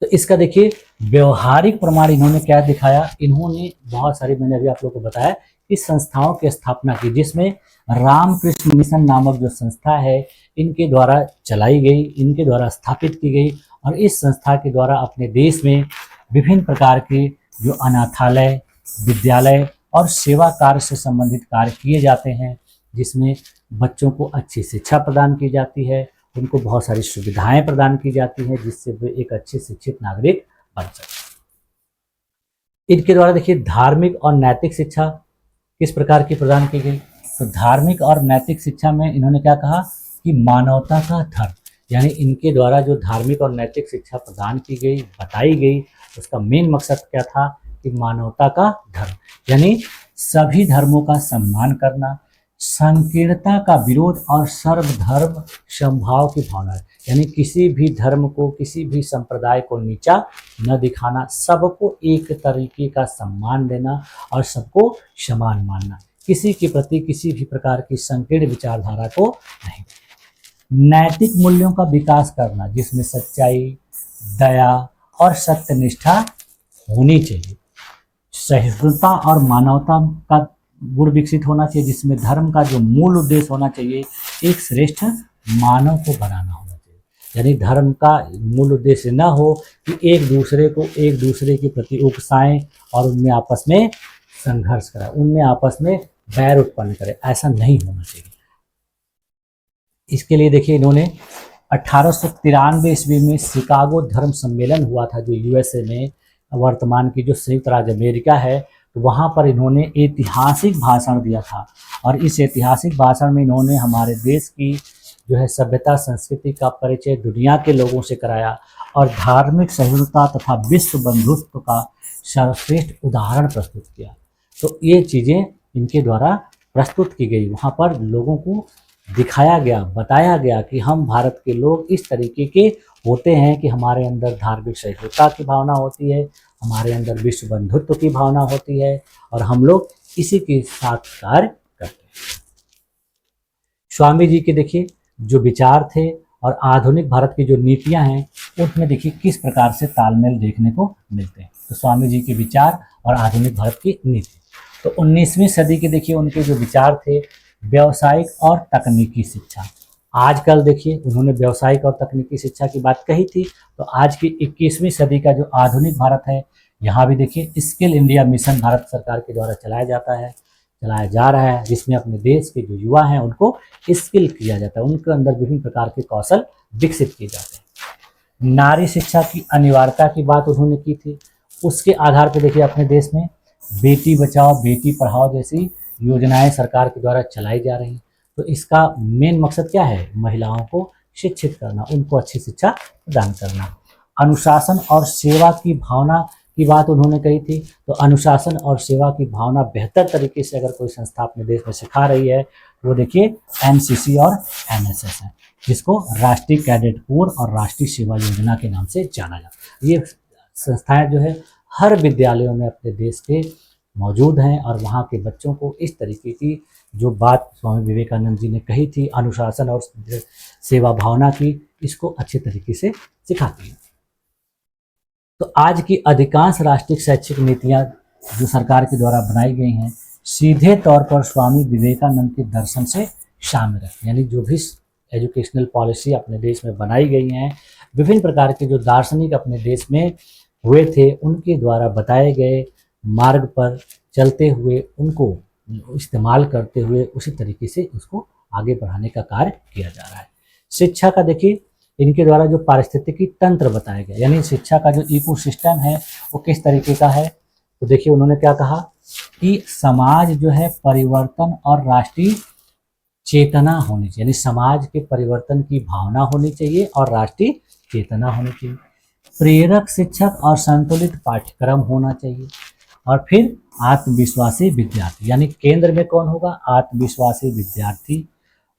A: तो इसका देखिए व्यवहारिक प्रमाण इन्होंने क्या दिखाया, इन्होंने बहुत सारी, मैंने अभी आप लोगों को बताया कि संस्थाओं की स्थापना की, जिसमें रामकृष्ण मिशन नामक जो संस्था है इनके द्वारा चलाई गई, इनके द्वारा स्थापित की गई, और इस संस्था के द्वारा अपने देश में विभिन्न प्रकार के जो अनाथालय, विद्यालय और सेवा कार्य से संबंधित कार्य किए जाते हैं, जिसमें बच्चों को अच्छी शिक्षा प्रदान की जाती है, उनको बहुत सारी सुविधाएं प्रदान की जाती हैं, जिससे वे एक अच्छे शिक्षित नागरिक बन सके। इनके द्वारा देखिए धार्मिक और नैतिक शिक्षा किस प्रकार की प्रदान की गई, तो धार्मिक और नैतिक शिक्षा में इन्होंने क्या कहा कि मानवता का धर्म, यानी इनके द्वारा जो धार्मिक और नैतिक शिक्षा प्रदान की गई, बताई गई, उसका मेन मकसद क्या था कि मानवता का धर्म, यानी सभी धर्मों का सम्मान करना, संकीर्णता का विरोध और सर्वधर्म समभाव की भावना, यानी किसी भी धर्म को, किसी भी संप्रदाय को नीचा न दिखाना, सबको एक तरीके का सम्मान देना और सबको समान मानना, किसी के प्रति किसी भी प्रकार की संकीर्ण विचारधारा को नहीं। नैतिक मूल्यों का विकास करना, जिसमें सच्चाई, दया और सत्यनिष्ठा होनी चाहिए, सहिष्णुता और मानवता का गुण विकसित होना चाहिए, जिसमें धर्म का जो मूल उद्देश्य होना चाहिए एक श्रेष्ठ मानव को बनाना होना चाहिए। यानी धर्म का मूल उद्देश्य न हो कि एक दूसरे के प्रति उकसाएं और उनमें आपस में संघर्ष कराएं, उनमें आपस में बैर उत्पन्न करें, ऐसा नहीं होना चाहिए। इसके लिए देखिए इन्होंने 1893 ईस्वी में शिकागो धर्म सम्मेलन हुआ था, जो यूएसए में, वर्तमान की जो संयुक्त राज्य अमेरिका है, तो वहाँ पर इन्होंने ऐतिहासिक भाषण दिया था। और इस ऐतिहासिक भाषण में इन्होंने हमारे देश की जो है सभ्यता संस्कृति का परिचय दुनिया के लोगों से कराया और धार्मिक सहिष्णुता तथा विश्व बंधुत्व का सर्वश्रेष्ठ उदाहरण प्रस्तुत किया। तो ये चीज़ें इनके द्वारा प्रस्तुत की गई, वहाँ पर लोगों को दिखाया गया, बताया गया कि हम भारत के लोग इस तरीके के होते हैं कि हमारे अंदर धार्मिक सहिष्णुता की भावना होती है, हमारे अंदर विश्व बंधुत्व की भावना होती है और हम लोग इसी के साथ कार्य करते हैं। स्वामी जी के देखिए जो विचार थे और आधुनिक भारत की जो नीतियां हैं उसमें देखिए किस प्रकार से तालमेल देखने को मिलते हैं। तो स्वामी जी के विचार और आधुनिक भारत की नीति, तो 19वीं सदी के देखिए उनके जो विचार थे व्यावसायिक और तकनीकी शिक्षा। आजकल देखिए उन्होंने व्यावसायिक और तकनीकी शिक्षा की बात कही थी, तो आज की 21वीं सदी का जो आधुनिक भारत है, यहाँ भी देखिए स्किल इंडिया मिशन भारत सरकार के द्वारा चलाया जा रहा है, जिसमें अपने देश के जो युवा हैं उनको स्किल किया जाता है, उनके अंदर विभिन्न प्रकार के कौशल विकसित किए जाते हैं। नारी शिक्षा की अनिवार्यता की बात उन्होंने की थी, उसके आधार पर देखिए अपने देश में बेटी बचाओ बेटी पढ़ाओ जैसी योजनाएं सरकार के द्वारा चलाई जा रही हैं। तो इसका मेन मकसद क्या है? महिलाओं को शिक्षित करना, उनको अच्छी शिक्षा प्रदान करना। अनुशासन और सेवा की भावना की बात उन्होंने कही थी, तो अनुशासन और सेवा की भावना बेहतर तरीके से अगर कोई संस्था अपने देश में सिखा रही है वो देखिए एनसीसी और एनएसएस है, जिसको राष्ट्रीय कैडेट कोर और राष्ट्रीय सेवा योजना के नाम से जाना जाता है। ये संस्थाएं जो है हर विद्यालयों में अपने देश के मौजूद हैं और वहाँ के बच्चों को इस तरीके की जो बात स्वामी विवेकानंद जी ने कही थी अनुशासन और सेवा भावना की, इसको अच्छे तरीके से सिखाती है। तो आज की अधिकांश राष्ट्रीय शैक्षिक नीतियाँ जो सरकार के द्वारा बनाई गई हैं सीधे तौर पर स्वामी विवेकानंद के दर्शन से शामिल है। यानी जो भी एजुकेशनल पॉलिसी अपने देश में बनाई गई हैं, विभिन्न प्रकार के जो दार्शनिक अपने देश में हुए थे उनके द्वारा बताए गए मार्ग पर चलते हुए उनको इस्तेमाल करते हुए उसी तरीके से उसको आगे बढ़ाने का कार्य किया जा रहा है। शिक्षा का देखिए इनके द्वारा जो पारिस्थितिकी तंत्र बताया गया, यानी शिक्षा का जो इकोसिस्टम है वो किस तरीके का है, तो देखिए उन्होंने क्या कहा कि समाज जो है परिवर्तन और राष्ट्रीय चेतना होनी चाहिए, यानी समाज के परिवर्तन की भावना होनी चाहिए और राष्ट्रीय चेतना होनी चाहिए। प्रेरक शिक्षक और संतुलित पाठ्यक्रम होना चाहिए और फिर आत्मविश्वासी विद्यार्थी, यानी केंद्र में कौन होगा? आत्मविश्वासी विद्यार्थी।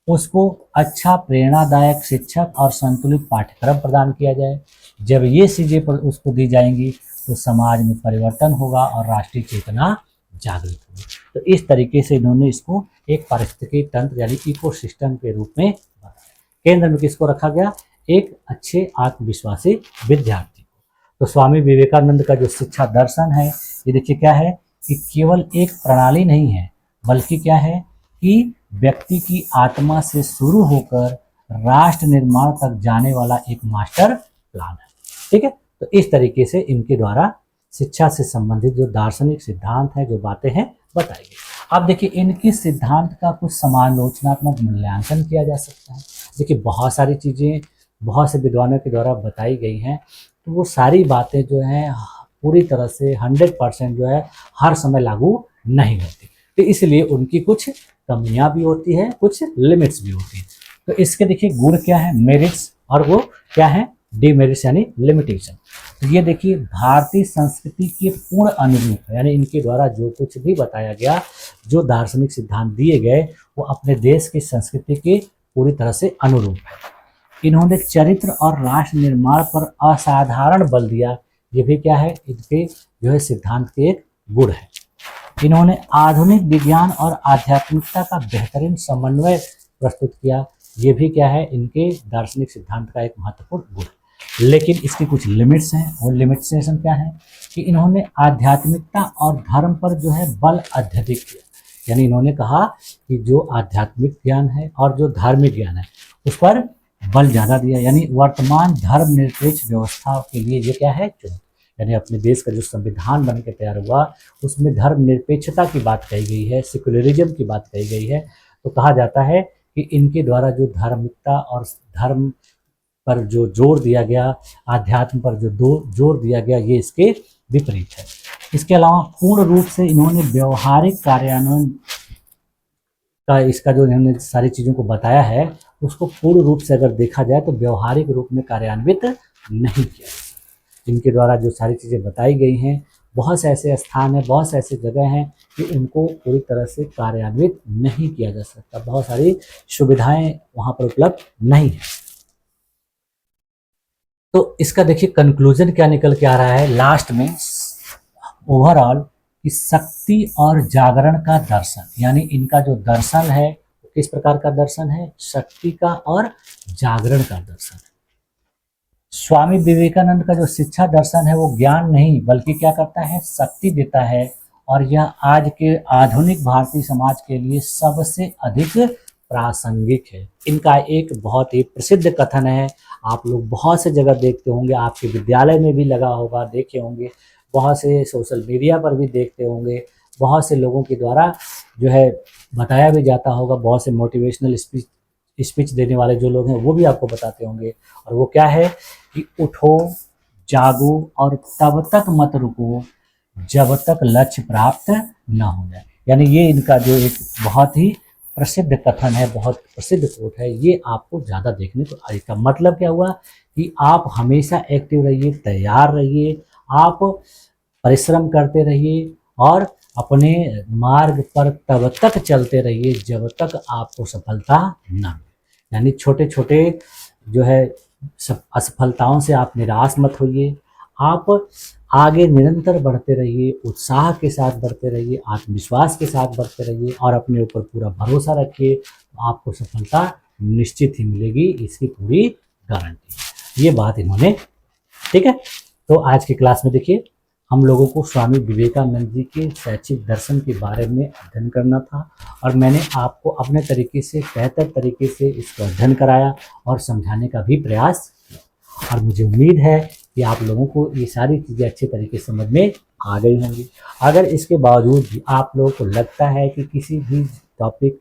A: उसको अच्छा प्रेरणादायक शिक्षक और संतुलित पाठ्यक्रम प्रदान किया जाए। जब ये चीज़ें पर उसको दी जाएंगी तो समाज में परिवर्तन होगा और राष्ट्रीय चेतना जागृत होगी। तो इस तरीके से इन्होंने इसको एक पारिस्थितिकी तंत्र यानी इकोसिस्टम के रूप में बताया। केंद्र में किसको रखा गया? एक अच्छे आत्मविश्वासी विद्यार्थी को। तो स्वामी विवेकानंद का जो शिक्षा दर्शन है ये देखिए क्या है कि केवल एक प्रणाली नहीं है, बल्कि क्या है कि व्यक्ति की आत्मा से शुरू होकर राष्ट्र निर्माण तक जाने वाला एक मास्टर प्लान है। ठीक है, तो इस तरीके से इनके द्वारा शिक्षा से संबंधित जो दार्शनिक सिद्धांत है, जो बातें हैं बताई गई। अब देखिए इनकी सिद्धांत का कुछ समालोचनात्मक मूल्यांकन किया जा सकता है। देखिए बहुत सारी चीज़ें बहुत से विद्वानों के द्वारा बताई गई हैं, तो वो सारी बातें जो हैं पूरी तरह से 100% जो है हर समय लागू नहीं होती, तो इसलिए उनकी कुछ कमियां भी होती है, कुछ लिमिट्स भी होती है। तो इसके देखिए गुण क्या है? मेरिट्स, और वो क्या है? डीमेरिट्स यानी लिमिटेशन। तो ये देखिए भारतीय संस्कृति के पूर्ण अनुरूप है, यानी इनके द्वारा जो कुछ भी बताया गया, जो दार्शनिक सिद्धांत दिए गए, वो अपने देश की संस्कृति के पूरी तरह से अनुरूप है। इन्होंने चरित्र और राष्ट्र निर्माण पर असाधारण बल दिया, ये भी क्या है? इनके जो है सिद्धांत के एक गुण है। इन्होंने आधुनिक विज्ञान और आध्यात्मिकता का बेहतरीन समन्वय प्रस्तुत किया, ये भी क्या है? इनके दार्शनिक सिद्धांत का एक महत्वपूर्ण गुण है। लेकिन इसकी कुछ लिमिट्स हैं, और लिमिटेशन क्या है कि इन्होंने आध्यात्मिकता और धर्म पर जो है बल अत्यधिक किया, यानी इन्होंने कहा कि जो आध्यात्मिक ज्ञान है और जो धार्मिक ज्ञान है उस पर बल ज़्यादा दिया, यानी वर्तमान धर्मनिरपेक्ष व्यवस्था के लिए ये क्या है, चुनौती। यानी अपने देश का जो संविधान बन के तैयार हुआ उसमें धर्मनिरपेक्षता की बात कही गई है, सेक्युलरिज्म की बात कही गई है। तो कहा जाता है कि इनके द्वारा जो धार्मिकता और धर्म पर जो जोर दिया गया, आध्यात्म पर जो जोर दिया गया, ये इसके विपरीत है। इसके अलावा पूर्ण रूप से इन्होंने व्यवहारिक कार्यान्वयन का, इसका जो इन्होंने सारी चीज़ों को बताया है उसको पूर्ण रूप से अगर देखा जाए तो व्यवहारिक रूप में कार्यान्वित नहीं किया। इनके द्वारा जो सारी चीज़ें बताई गई हैं, बहुत से ऐसे स्थान हैं, बहुत से ऐसे जगह हैं कि उनको पूरी तरह से कार्यान्वित नहीं किया जा सकता, बहुत सारी सुविधाएं वहाँ पर उपलब्ध नहीं है। तो इसका देखिए कंक्लूजन क्या निकल के आ रहा है लास्ट में, ओवरऑल कि शक्ति और जागरण का दर्शन, यानी इनका जो दर्शन है किस प्रकार का दर्शन है, शक्ति का और जागरण का दर्शन है। स्वामी विवेकानंद का जो शिक्षा दर्शन है वो ज्ञान नहीं बल्कि क्या करता है, शक्ति देता है, और यह आज के आधुनिक भारतीय समाज के लिए सबसे अधिक प्रासंगिक है। इनका एक बहुत ही प्रसिद्ध कथन है, आप लोग बहुत से जगह देखते होंगे, आपके विद्यालय में भी लगा होगा, देखे होंगे, बहुत से सोशल मीडिया पर भी देखते होंगे, बहुत से लोगों के द्वारा जो है बताया भी जाता होगा, बहुत से मोटिवेशनल स्पीच देने वाले जो लोग हैं वो भी आपको बताते होंगे। और वो क्या है कि उठो, जागो और तब तक मत रुको जब तक लक्ष्य प्राप्त न हो जाए। यानी ये इनका जो एक बहुत ही प्रसिद्ध कथन है, बहुत प्रसिद्ध कोट है, ये आपको ज़्यादा देखने को आएगा। इसका मतलब क्या हुआ कि आप हमेशा एक्टिव रहिए, तैयार रहिए, आप परिश्रम करते रहिए और अपने मार्ग पर तब तक चलते रहिए जब तक आपको सफलता न मिले। यानी छोटे छोटे जो है असफलताओं से आप निराश मत होइए, आप आगे निरंतर बढ़ते रहिए, उत्साह के साथ बढ़ते रहिए, आत्मविश्वास के साथ बढ़ते रहिए और अपने ऊपर पूरा भरोसा रखिए, तो आपको सफलता निश्चित ही मिलेगी, इसकी पूरी गारंटी। ये बात इन्होंने, ठीक है। तो आज की क्लास में देखिए हम लोगों को स्वामी विवेकानंद जी के शैक्षिक दर्शन के बारे में अध्ययन करना था और मैंने आपको अपने तरीके से बेहतर तरीके से इसको अध्ययन कराया और समझाने का भी प्रयास किया। और मुझे उम्मीद है कि आप लोगों को ये सारी चीज़ें अच्छे तरीके से समझ में आ गई होंगी। अगर इसके बावजूद भी आप लोगों को लगता है कि किसी भी टॉपिक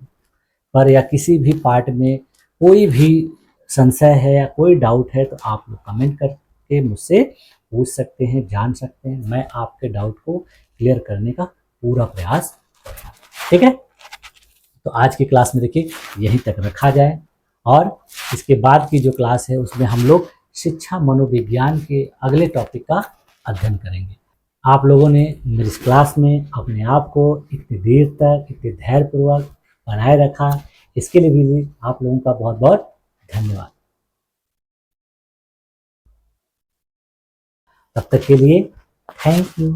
A: पर या किसी भी पार्ट में कोई भी संशय है या कोई डाउट है तो आप लोग कमेंट करके मुझसे पूछ सकते हैं, जान सकते हैं, मैं आपके डाउट को क्लियर करने का पूरा प्रयास करूँगा, ठीक है। तो आज की क्लास में देखिए यहीं तक रखा जाए और इसके बाद की जो क्लास है उसमें हम लोग शिक्षा मनोविज्ञान के अगले टॉपिक का अध्ययन करेंगे। आप लोगों ने मेरी इस क्लास में अपने आप को इतनी देर तक इतने धैर्यपूर्वक बनाए रखा, इसके लिए भी आप लोगों का बहुत बहुत धन्यवाद। तब तक के लिए थैंक यू।